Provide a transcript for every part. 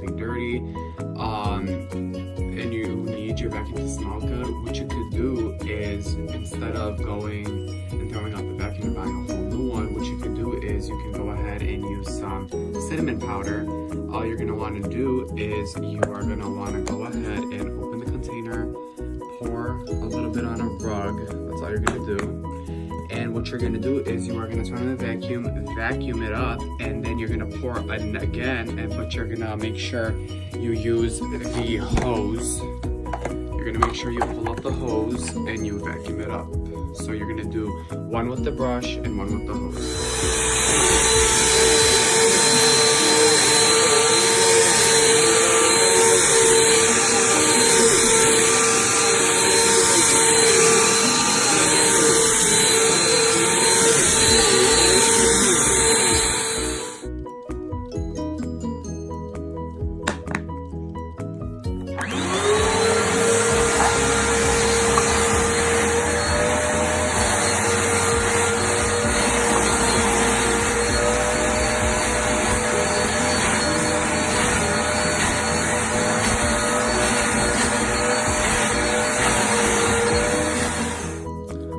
something dirty, and you need your vacuum to smell good, what you could do is, instead of going and throwing out the vacuum and buying a whole new one, what you can do is you can go ahead and use some cinnamon powder. All you're gonna wanna do is you are gonna wanna go ahead and open the container, pour a little bit on a rug, that's all you're gonna do. And what you're gonna do is you are gonna turn on the vacuum it up, and then you're gonna pour again, but you're gonna make sure you use the hose. You're gonna make sure you pull up the hose and you vacuum it up. So you're gonna do one with the brush and one with the hose.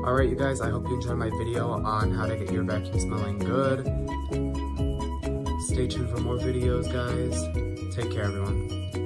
Alright you guys, I hope you enjoyed my video on how to get your vacuum smelling good. Stay tuned for more videos guys. Take care everyone.